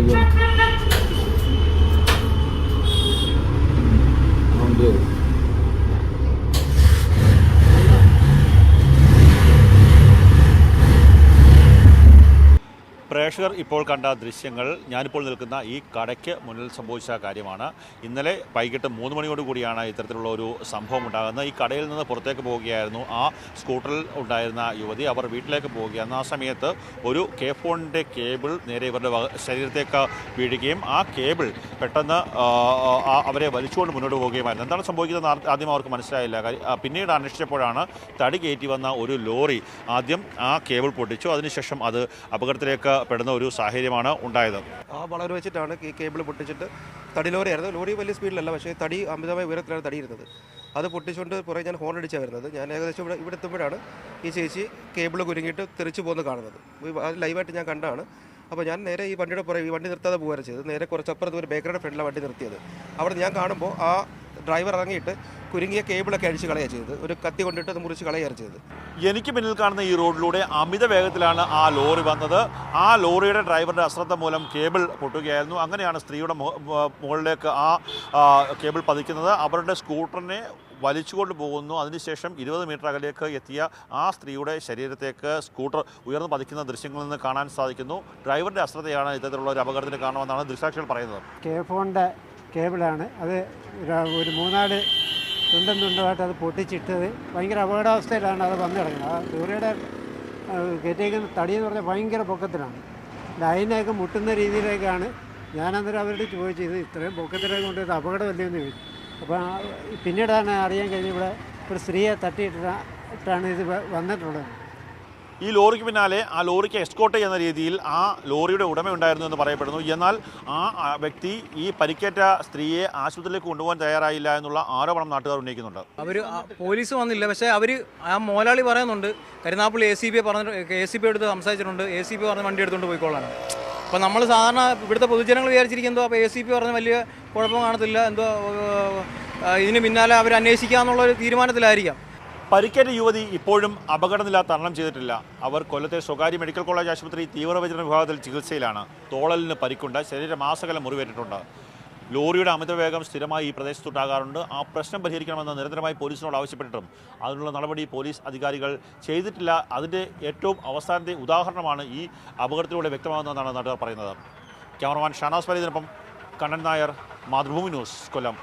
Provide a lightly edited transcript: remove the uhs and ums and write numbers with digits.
കഴിക്കണം. പ്രേക്ഷകർ ഇപ്പോൾ കണ്ട ദൃശ്യങ്ങൾ ഞാനിപ്പോൾ നിൽക്കുന്ന ഈ കടയ്ക്ക് മുന്നിൽ സംഭവിച്ച കാര്യമാണ്. ഇന്നലെ വൈകിട്ട് 3 മണിയോട് കൂടിയാണ് ഇത്തരത്തിലുള്ള ഒരു സംഭവം ഉണ്ടാകുന്നത്. ഈ കടയിൽ നിന്ന് പുറത്തേക്ക് പോവുകയായിരുന്നു ആ സ്കൂട്ടറിൽ ഉണ്ടായിരുന്ന യുവതി. അവർ വീട്ടിലേക്ക് പോവുകയായിരുന്നു. ആ സമയത്ത് ഒരു ഫോണിൻ്റെ കേബിൾ നേരെ ഇവരുടെ ശരീരത്തേക്ക് വീഴുകയും ആ കേബിൾ പെട്ടെന്ന് അവരെ വലിച്ചുകൊണ്ട് മുന്നോട്ട് പോവുകയുമായിരുന്നു. എന്താണ് സംഭവിക്കുന്നത് ആദ്യം അവർക്ക് മനസ്സിലായില്ല. പിന്നീട് അന്വേഷിച്ചപ്പോഴാണ് തടി കയറ്റി വന്ന ഒരു ലോറി ആദ്യം ആ കേബിൾ പൊട്ടിച്ചു. അതിനുശേഷം അത് അപകടത്തിലേക്ക് പെടുന്ന ഒരു സാഹചര്യമാണ് ഉണ്ടായത്. ആ വളവ് വെച്ചിട്ടാണ് ഈ കേബിൾ പൊട്ടിച്ചിട്ട് തടി ലോറിയായിരുന്നു. ലോറി വലിയ സ്പീഡിലല്ല, പക്ഷേ തടി അമിതമായ ഉയരത്തിലാണ് തടി ഇരുന്നത്. അത് പൊട്ടിച്ചുകൊണ്ട് പുറകെ ഞാൻ ഹോൺ അടിച്ചാണ് വരുന്നത്. ഞാൻ ഏകദേശം ഇവിടെ എത്തുമ്പോഴാണ് ഈ ചേച്ചി കേബിൾ കുരുങ്ങിയിട്ട് തെറിച്ച് പോകുന്നത് കാണുന്നത്. അത് ലൈവായിട്ട് ഞാൻ കണ്ടാണ്. അപ്പോൾ ഞാൻ നേരെ ഈ വണ്ടിയുടെ പുറകെ ഈ വണ്ടി നിർത്താതെ പോവുകയാണ് ചെയ്തത്. നേരെ കുറച്ചപ്പുറത്ത് ഒരു ബേക്കറിയുടെ ഫ്രണ്ടിലാണ് വണ്ടി നിർത്തിയത്. അവിടെ ഞാൻ കാണുമ്പോൾ ആ ഡ്രൈവർ ഇറങ്ങിയിട്ട് കുരുങ്ങിയ കേബിളൊക്കെ അഴിച്ച് കളയുക ചെയ്തത്. ഒരു കത്തി കൊണ്ടിട്ട് അത് മുറിച്ച് കളയുകയാണ് ചെയ്തത്. എനിക്ക് പിന്നിൽ കാണുന്ന ഈ റോഡിലൂടെ അമിത വേഗത്തിലാണ് ആ ലോറി വന്നത്. ആ ലോറിയുടെ ഡ്രൈവറുടെ അശ്രദ്ധ മൂലം കേബിൾ പൊട്ടുകയായിരുന്നു. അങ്ങനെയാണ് സ്ത്രീയുടെ മുകളിലേക്ക് ആ കേബിൾ പതിക്കുന്നത്. അവരുടെ സ്കൂട്ടറിനെ വലിച്ചുകൊണ്ട് പോകുന്നു. അതിനുശേഷം 20 മീറ്റർ അകലേക്ക് എത്തിയ ആ സ്ത്രീയുടെ ശരീരത്തേക്ക് സ്കൂട്ടർ ഉയർന്നു പതിക്കുന്ന ദൃശ്യങ്ങളിൽ നിന്ന് കാണാൻ സാധിക്കുന്നു. ഡ്രൈവറുടെ അശ്രദ്ധയാണ് ഇത്തരത്തിലുള്ള ഒരു അപകടത്തിന് കാരണമെന്നാണ് ദൃക്സാക്ഷികൾ പറയുന്നത്. ഫോണിൻ്റെ കേബിളാണ് അത്. ഒരു 3-4 തുണ്ടുമായിട്ട് അത് പൊട്ടിച്ചിട്ടത്. ഭയങ്കര അപകടാവസ്ഥയിലാണ് അത് വന്നു കിടക്കുന്നത്. ആ ലോറിയുടെ കയറ്റേക്കുന്ന തടിയെന്ന് പറഞ്ഞാൽ ഭയങ്കര പൊക്കത്തിലാണ്. ലൈനൊക്കെ മുട്ടുന്ന രീതിയിലേക്കാണ്. ഞാനന്നേരം അവരോട് ചോദിച്ചത് ഇത്രയും പൊക്കത്തിലേക്ക് കൊണ്ട് ഇത് അപകടമല്ലേ എന്ന് ചോദിച്ചു. അപ്പോൾ പിന്നീടാണ് അറിയാൻ കഴിഞ്ഞ് ഇവിടെ ഒരു സ്ത്രീയെ തട്ടിയിട്ടാണ് ഇത് വന്നിട്ടുള്ളത്. ഈ ലോറിക്ക് പിന്നാലെ ആ ലോറിക്ക് എസ്കോർട്ട് ചെയ്യുന്ന രീതിയിൽ ആ ലോറിയുടെ ഉടമയുണ്ടായിരുന്നു എന്ന് പറയപ്പെടുന്നു. എന്നാൽ ആ വ്യക്തി ഈ പരിക്കേറ്റ സ്ത്രീയെ ആശുപത്രിയിലേക്ക് കൊണ്ടുപോകാൻ തയ്യാറായില്ല എന്നുള്ള ആരോപണം നാട്ടുകാർ ഉന്നയിക്കുന്നുണ്ട്. അവർ പോലീസ് വന്നില്ല, പക്ഷേ അവർ ആ മോലാളി പറയുന്നുണ്ട് കരുനാപ്പള്ളി ACP എടുത്ത് സംസാരിച്ചിട്ടുണ്ട്. ACP പറഞ്ഞ് വണ്ടി എടുത്തുകൊണ്ട് പോയിക്കോളാണ്. അപ്പോൾ നമ്മൾ സാധാരണ ഇവിടുത്തെ പൊതുജനങ്ങൾ വിചാരിച്ചിരിക്കുന്നതോ അപ്പോൾ ACP പറഞ്ഞ് വലിയ കുഴപ്പം കാണത്തില്ല, എന്തോ ഇതിന് പിന്നാലെ അവർ അന്വേഷിക്കുക എന്നുള്ളൊരു തീരുമാനത്തിലായിരിക്കാം. പരിക്കേറ്റ യുവതി ഇപ്പോഴും അപകടനില തരണം ചെയ്തിട്ടില്ല. അവർ കൊല്ലത്തെ സ്വകാര്യ മെഡിക്കൽ കോളേജ് ആശുപത്രി തീവ്രപരിചരണ വിഭാഗത്തിൽ ചികിത്സയിലാണ്. തോളലിന് പരിക്കുണ്ട്, ശരീരമാസകലം മുറിവേറ്റിട്ടുണ്ട്. ലോറിയുടെ അമിതവേഗം സ്ഥിരമായി ഈ പ്രദേശത്തുണ്ടാകാറുണ്ട്. ആ പ്രശ്നം പരിഹരിക്കണമെന്ന് നിരന്തരമായി പോലീസിനോട് ആവശ്യപ്പെട്ടിട്ടും അതിനുള്ള നടപടി പോലീസ് അധികാരികൾ ചെയ്തിട്ടില്ല. അതിൻ്റെ ഏറ്റവും അവസാനത്തെ ഉദാഹരണമാണ് ഈ അപകടത്തിലൂടെ വ്യക്തമാകുന്നതെന്നാണ് നാട്ടുകാർ പറയുന്നത്. ക്യാമറമാൻ ഷാനാസ് ഫരീദിനൊപ്പം കണ്ണൻ നായർ, മാതൃഭൂമി ന്യൂസ്, കൊല്ലം.